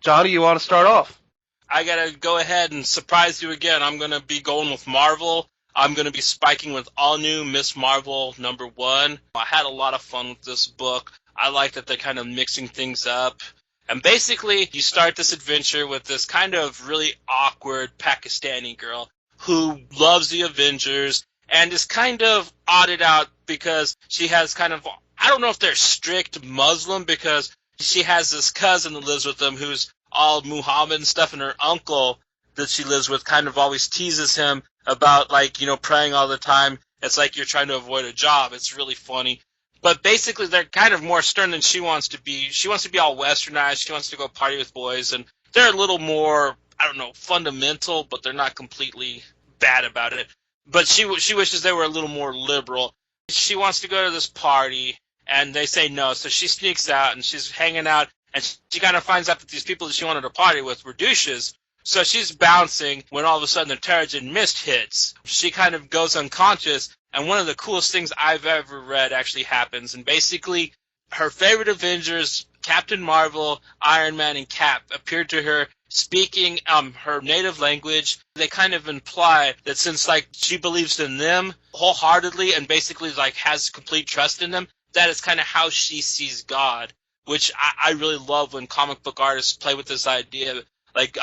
Johnny, you want to start off? I gotta go ahead and surprise you again. I'm gonna be going with Marvel. I'm gonna be spiking with all new Miss Marvel number 1. I had a lot of fun with this book. I like that they're kind of mixing things up. And basically, you start this adventure with this kind of really awkward Pakistani girl who loves the Avengers and is kind of odded out because she has kind of, I don't know if they're strict Muslim, because she has this cousin that lives with them who's all Muhammad and stuff, and her uncle that she lives with kind of always teases him about, like, you know, praying all the time. It's like you're trying to avoid a job. It's really funny. But basically, they're kind of more stern than she wants to be. She wants to be all westernized. She wants to go party with boys, and they're a little more, I don't know, fundamental, but they're not completely bad about it. But she wishes they were a little more liberal. She wants to go to this party, and they say no, so she sneaks out, and she's hanging out, and she kind of finds out that these people that she wanted to party with were douches. So she's bouncing when all of a sudden the Terrigen Mist hits. She kind of goes unconscious, and one of the coolest things I've ever read actually happens. And basically, her favorite Avengers, Captain Marvel, Iron Man, and Cap, appeared to her speaking her native language. They kind of imply that since like she believes in them wholeheartedly and basically like has complete trust in them, that is kind of how she sees God, which I really love when comic book artists play with this idea. Like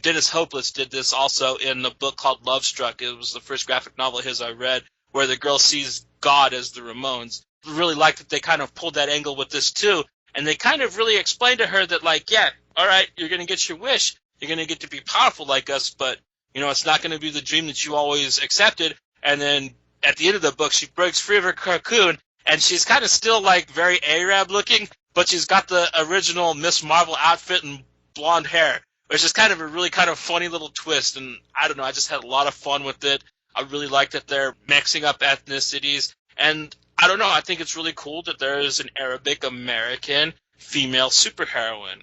Dennis Hopeless did this also in the book called Love Struck. It was the first graphic novel of his I read, where the girl sees God as the Ramones. I really like that they kind of pulled that angle with this too, and they kind of really explained to her that like, yeah, all right, you're going to get your wish. You're going to get to be powerful like us, but, you know, it's not going to be the dream that you always accepted. And then at the end of the book, she breaks free of her cocoon, and she's kind of still, like, very Arab looking, but she's got the original Miss Marvel outfit and blonde hair, which is kind of a really kind of funny little twist. And I don't know, I just had a lot of fun with it. I really like that they're mixing up ethnicities. And I don't know, I think it's really cool that there is an Arabic American female superheroine.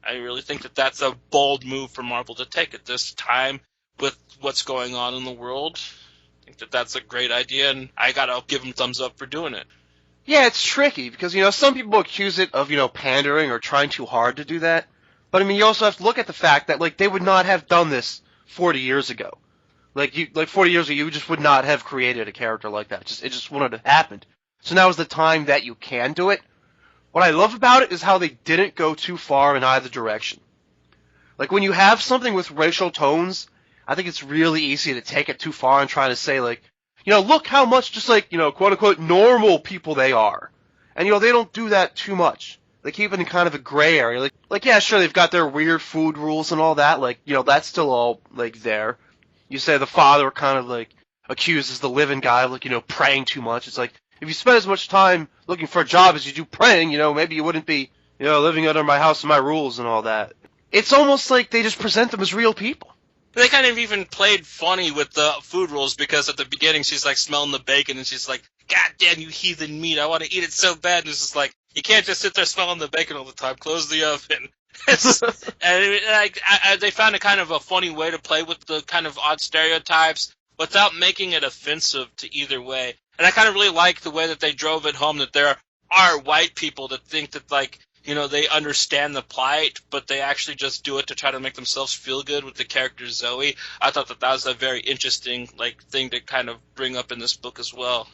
I really think that that's a bold move for Marvel to take at this time with what's going on in the world. I think that that's a great idea, and I gotta give them thumbs up for doing it. Yeah, it's tricky because, you know, some people accuse it of, you know, pandering or trying too hard to do that. But, I mean, you also have to look at the fact that, like, they would not have done this 40 years ago. Like 40 years ago, you just would not have created a character like that. It just wouldn't have happened. So now is the time that you can do it. What I love about it is how they didn't go too far in either direction. Like, when you have something with racial tones, I think it's really easy to take it too far and try to say, like, you know, look how much just, like, you know, quote-unquote normal people they are. And, you know, they don't do that too much. They keep it in kind of a gray area. Like, yeah, sure, they've got their weird food rules and all that. Like, you know, that's still all, like, there. You say the father kind of, like, accuses the living guy of, like, you know, praying too much. It's like, if you spend as much time looking for a job as you do praying, you know, maybe you wouldn't be, you know, living under my house and my rules and all that. It's almost like they just present them as real people. They kind of even played funny with the food rules because at the beginning she's like smelling the bacon and she's like, God damn you heathen meat, I want to eat it so bad. And it's just like, you can't just sit there smelling the bacon all the time. Close the oven. And they found a kind of a funny way to play with the kind of odd stereotypes without making it offensive to either way. And I kind of really like the way that they drove it home that there are white people that think that, like, you know, they understand the plight, but they actually just do it to try to make themselves feel good with the character Zoe. I thought that that was a very interesting, like, thing to kind of bring up in this book as well.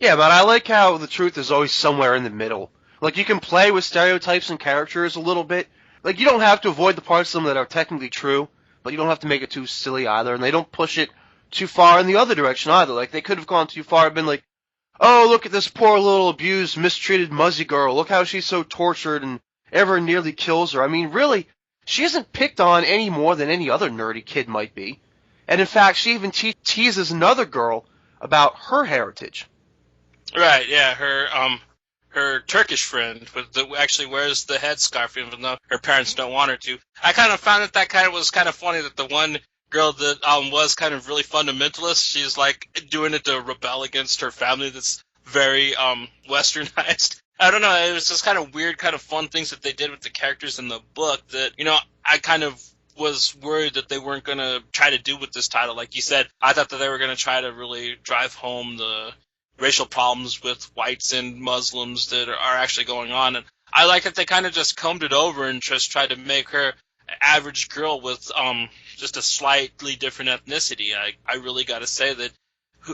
Yeah, but I like how the truth is always somewhere in the middle. Like, you can play with stereotypes and characters a little bit. Like, you don't have to avoid the parts of them that are technically true, but you don't have to make it too silly either, and they don't push it too far in the other direction either. Like, they could have gone too far and been like, oh, look at this poor little abused, mistreated Muzzy girl. Look how she's so tortured and everyone nearly kills her. I mean, really, she isn't picked on any more than any other nerdy kid might be. And in fact, she even teases another girl about her heritage. Right, yeah, her Turkish friend actually wears the headscarf even though her parents don't want her to. I kind of found that kind of was kind of funny that the one girl that was kind of really fundamentalist, she's like doing it to rebel against her family that's very westernized. I don't know, it was just kind of weird, kind of fun things that they did with the characters in the book that, you know, I kind of was worried that they weren't going to try to do with this title. Like you said, I thought that they were going to try to really drive home the racial problems with whites and Muslims that are actually going on. And I like that they kind of just combed it over and just tried to make her an average girl with just a slightly different ethnicity. I really got to say that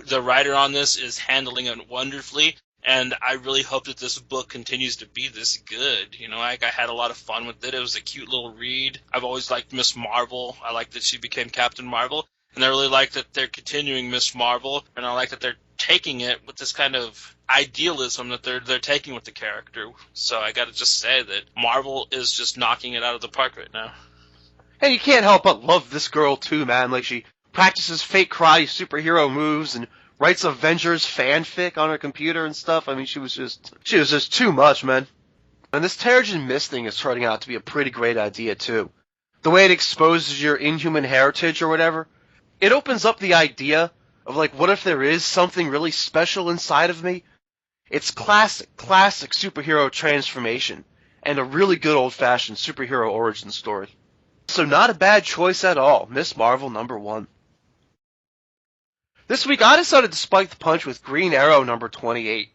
the writer on this is handling it wonderfully, and I really hope that this book continues to be this good. You know, I had a lot of fun with it. It was a cute little read. I've always liked Miss Marvel. I like that she became Captain Marvel, and I really like that they're continuing Miss Marvel, and I like that they're taking it with this kind of idealism that they're taking with the character. So I got to just say that Marvel is just knocking it out of the park right now. And you can't help but love this girl too, man. Like, she practices fake karate superhero moves and writes Avengers fanfic on her computer and stuff. I mean, she was just too much, man. And this Terrigen Mist thing is turning out to be a pretty great idea too. The way it exposes your inhuman heritage or whatever, it opens up the idea of, like, what if there is something really special inside of me? It's classic superhero transformation and a really good old-fashioned superhero origin story. So not a bad choice at all, Miss Marvel #1. This week I decided to spike the punch with Green Arrow #28.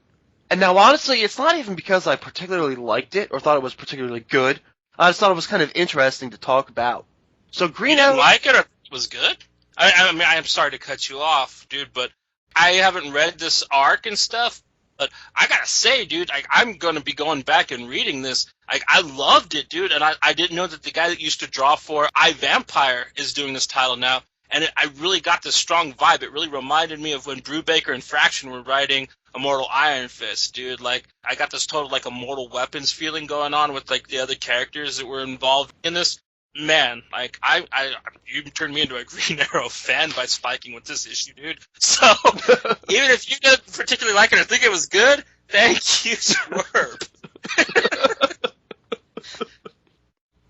And now honestly, it's not even because I particularly liked it or thought it was particularly good. I just thought it was kind of interesting to talk about. So You Green didn't Arrow... like it or it was good? I mean, I'm sorry to cut you off, dude, but I haven't read this arc and stuff. But I gotta say, dude, I'm gonna be going back and reading this. I loved it, dude, and I didn't know that the guy that used to draw for iVampire is doing this title now. And I really got this strong vibe. It really reminded me of when Brubaker and Fraction were writing Immortal Iron Fist, dude. Like, I got this total, like, Immortal Weapons feeling going on with, like, the other characters that were involved in this. Man, like, you turned me into a Green Arrow fan by spiking with this issue, dude. So, even if you didn't particularly like it or think it was good, thank you, Swerve.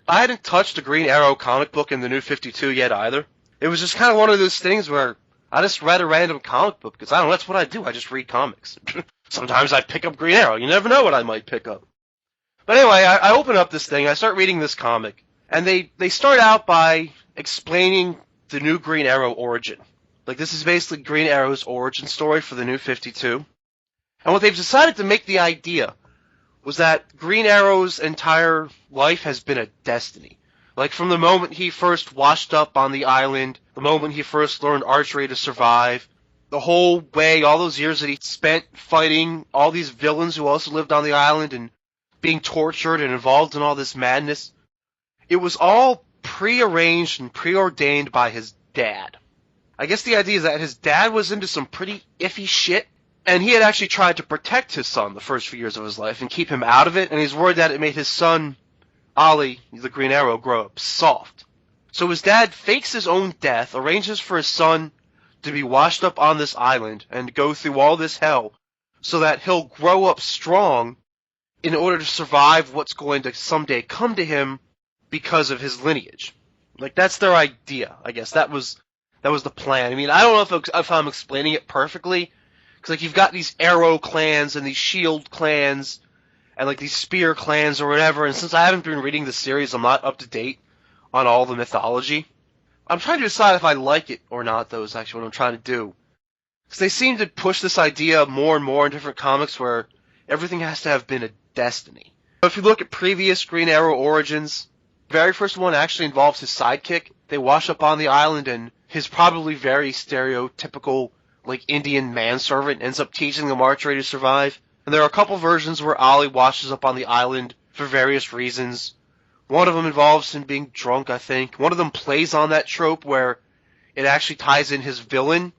I hadn't touched a Green Arrow comic book in the New 52 yet either. It was just kind of one of those things where I just read a random comic book, because I don't know, that's what I do. I just read comics. Sometimes I pick up Green Arrow. You never know what I might pick up. But anyway, I open up this thing, I start reading this comic, and they start out by explaining the new Green Arrow origin. Like, this is basically Green Arrow's origin story for the New 52. And what they've decided to make the idea was that Green Arrow's entire life has been a destiny. Like, from the moment he first washed up on the island, the moment he first learned archery to survive, the whole way, all those years that he spent fighting all these villains who also lived on the island and being tortured and involved in all this madness, it was all prearranged and preordained by his dad. I guess the idea is that his dad was into some pretty iffy shit, and he had actually tried to protect his son the first few years of his life and keep him out of it, and he's worried that it made his son, Ollie, the Green Arrow, grow up soft. So his dad fakes his own death, arranges for his son to be washed up on this island and go through all this hell so that he'll grow up strong in order to survive what's going to someday come to him because of his lineage. Like, that's their idea, I guess. That was the plan. I mean, I don't know if I'm explaining it perfectly, because, like, you've got these arrow clans and these shield clans and, like, these spear clans or whatever, and since I haven't been reading the series, I'm not up to date on all the mythology. I'm trying to decide if I like it or not, though, is actually what I'm trying to do. Because they seem to push this idea more and more in different comics where everything has to have been a destiny. If you look at previous Green Arrow origins, the very first one actually involves his sidekick. They wash up on the island, and his probably very stereotypical, like, Indian manservant ends up teaching them archery to survive. And there are a couple versions where Ollie washes up on the island for various reasons. One of them involves him being drunk, I think. One of them plays on that trope where it actually ties in his villain,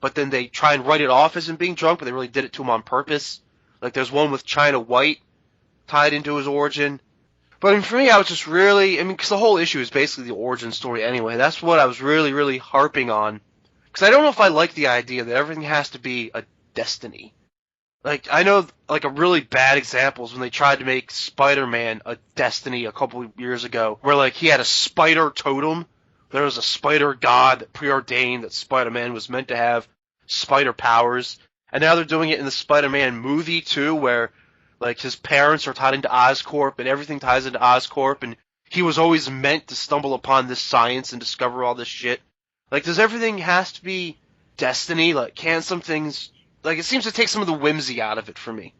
but then they try and write it off as him being drunk, but they really did it to him on purpose. Like, there's one with China White tied into his origin. But I mean, for me, I was just really, because the whole issue is basically the origin story anyway. That's what I was really, really harping on. Because I don't know if I like the idea that everything has to be a destiny. Like, I know, like, a really bad example is when they tried to make Spider-Man a destiny a couple of years ago, where, like, he had a spider totem. There was a spider god that preordained that Spider-Man was meant to have spider powers. And now they're doing it in the Spider-Man movie, too, where, like, his parents are tied into Oscorp, and everything ties into Oscorp, and he was always meant to stumble upon this science and discover all this shit. Like, does everything has to be destiny? Like, can some things... Like, it seems to take some of the whimsy out of it for me.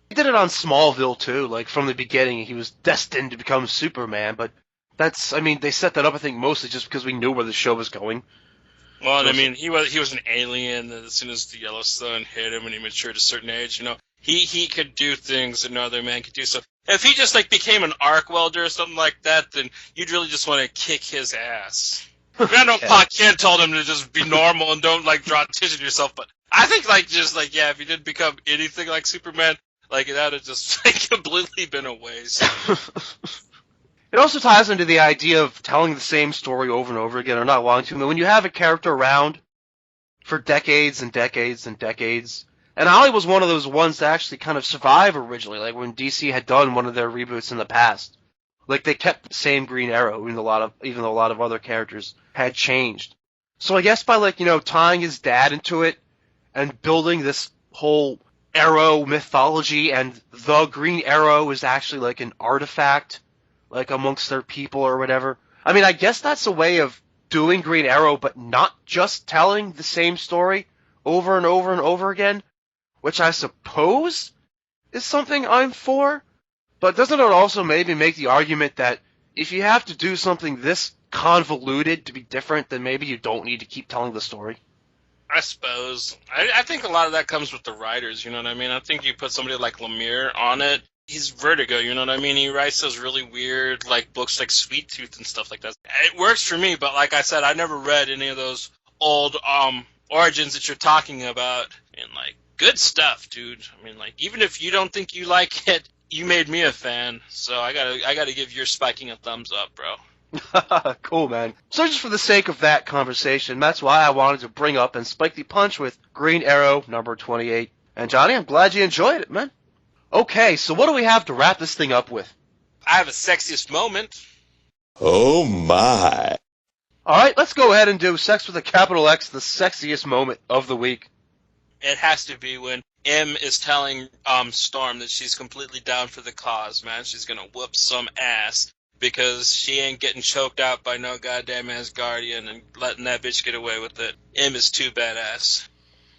He did it on Smallville, too. Like, from the beginning, he was destined to become Superman, but that's... I mean, they set that up, I think, mostly just because we knew where the show was going. Well, I mean, he was an alien, and as soon as the yellow sun hit him and he matured a certain age, you know, he could do things that no other man could do. So if he just, like, became an arc welder or something like that, then you'd really just want to kick his ass. I mean, I know Pa Kent told him to just be normal and don't, like, draw attention to yourself, but I think, like, just, like, yeah, if he didn't become anything like Superman, like, that would have just, like, completely been a waste. It also ties into the idea of telling the same story over and over again, or not wanting to. I mean, when you have a character around for decades and decades and decades, and Ollie was one of those ones to actually kind of survive originally, like when DC had done one of their reboots in the past. Like, they kept the same Green Arrow, even though a lot of other characters had changed. So I guess by, like, you know, tying his dad into it, and building this whole Arrow mythology, and the Green Arrow is actually, like, an artifact, like, amongst their people or whatever. I mean, I guess that's a way of doing Green Arrow, but not just telling the same story over and over and over again, which I suppose is something I'm for. But doesn't it also maybe make the argument that if you have to do something this convoluted to be different, then maybe you don't need to keep telling the story? I suppose. I think a lot of that comes with the writers, you know what I mean? I think you put somebody like Lemire on it, he's Vertigo, you know what I mean? He writes those really weird, like, books like Sweet Tooth and stuff like that. It works for me, but like I said, I never read any of those old origins that you're talking about. And, like, good stuff, dude. I mean, like, even if you don't think you like it, you made me a fan, so I gotta give your spiking a thumbs up, bro. Cool, man. So just for the sake of that conversation, that's why I wanted to bring up and spike the punch with Green Arrow number 28. And Johnny, I'm glad you enjoyed it, man. Okay, so what do we have to wrap this thing up with? I have a sexiest moment. Oh my. Alright, let's go ahead and do Sex with a capital X, the sexiest moment of the week. It has to be when M is telling Storm that she's completely down for the cause, man. She's gonna whoop some ass because she ain't getting choked out by no goddamn Asgardian and letting that bitch get away with it. M is too badass.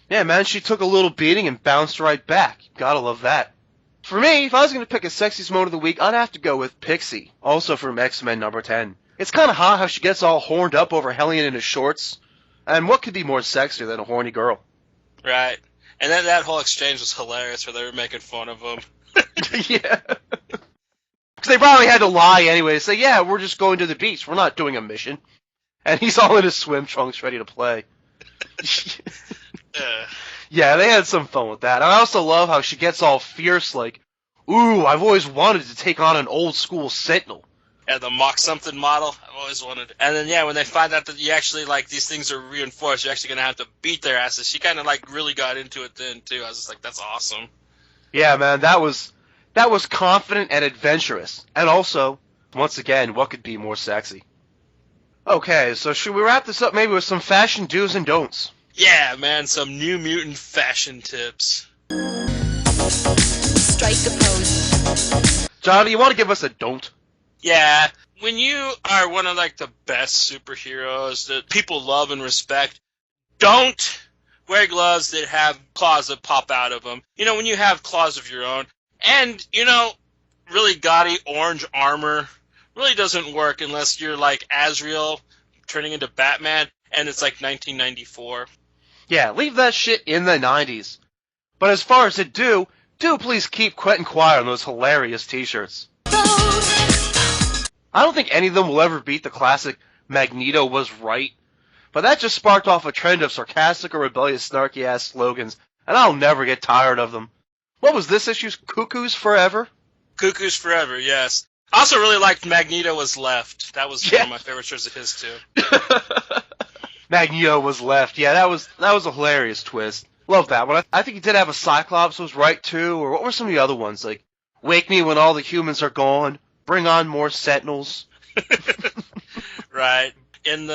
Yeah, man, she took a little beating and bounced right back. Gotta love that. For me, if I was going to pick a sexiest moment of the week, I'd have to go with Pixie, also from X-Men number 10. It's kind of hot how she gets all horned up over Hellion in his shorts. And what could be more sexy than a horny girl? Right. And then that whole exchange was hilarious where they were making fun of him. Yeah. Because they probably had to lie anyway, say, yeah, we're just going to the beach, we're not doing a mission. And he's all in his swim trunks ready to play. Yeah, they had some fun with that. And I also love how she gets all fierce, like, ooh, I've always wanted to take on an old school Sentinel. Yeah, the Mach something model, I've always wanted. And then, yeah, when they find out that you actually, like, these things are reinforced, you're actually going to have to beat their asses. She kind of, like, really got into it then, too. I was just like, that's awesome. Yeah, man, that was confident and adventurous. And also, once again, what could be more sexy? Okay, so should we wrap this up maybe with some fashion do's and don'ts? Yeah, man, some New Mutant fashion tips. Strike a pose. Johnny, you want to give us a don't? Yeah, when you are one of, like, the best superheroes that people love and respect, don't wear gloves that have claws that pop out of them. You know, when you have claws of your own. And, you know, really gaudy orange armor really doesn't work unless you're like Azrael turning into Batman and it's like 1994. Yeah, leave that shit in the 90s. But as far as it do please keep Quentin Quire on those hilarious t-shirts. I don't think any of them will ever beat the classic Magneto was right, but that just sparked off a trend of sarcastic or rebellious snarky-ass slogans, and I'll never get tired of them. What was this issue's Cuckoos Forever? Cuckoos Forever, yes. I also really liked Magneto was left. That was one of my favorite shirts of his, too. Magneto was left. Yeah, that was a hilarious twist. Love that one. I think he did have a Cyclops was right, too, or what were some of the other ones? Like, wake me when all the humans are gone, bring on more Sentinels. Right. In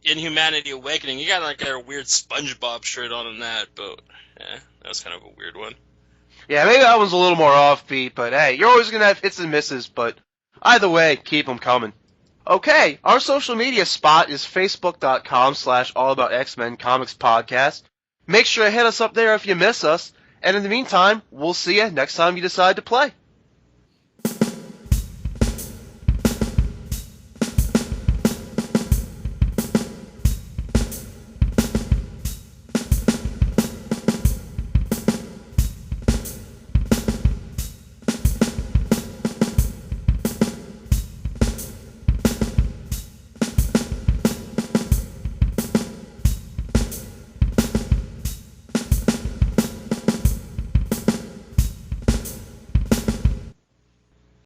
Humanity Awakening, you got like a weird SpongeBob shirt on in that, but that was kind of a weird one. Yeah, maybe that one's a little more offbeat, but hey, you're always going to have hits and misses, but either way, keep them coming. Okay, our social media spot is facebook.com/allaboutxmen comics podcast. Make sure to hit us up there if you miss us, and in the meantime, we'll see you next time you decide to play.